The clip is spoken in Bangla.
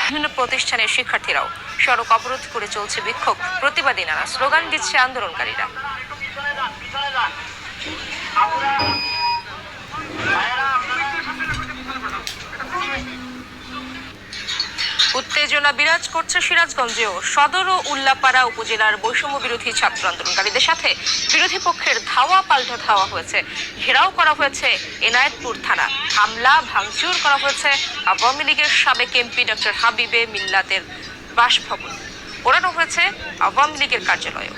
বিভিন্ন প্রতিষ্ঠানের শিক্ষার্থীরাও সড়ক অবরোধ করে চলছে বিক্ষোভ। প্রতিবাদী নানা স্লোগান দিচ্ছে আন্দোলনকারীরা। উত্তেজনা বিরাজ করছে সিরাজগঞ্জেও। সদর ও উল্লাপাড়া উপজেলার বৈষম্য বিরোধী ছাত্র আন্দোলনকারীদের সাথে বিরোধী পক্ষের ধাওয়া পাল্টা ধাওয়া হয়েছে। ঘেরাও করা হয়েছে এনায়েতপুর থানা। হামলা ভাঙচুর করা হয়েছে আওয়ামী লীগের সাবেক এমপি ডক্টর হাবিবে মিল্লাতের বাসভবন। পোড়ানো হয়েছে আওয়ামী লীগের কার্যালয়ও।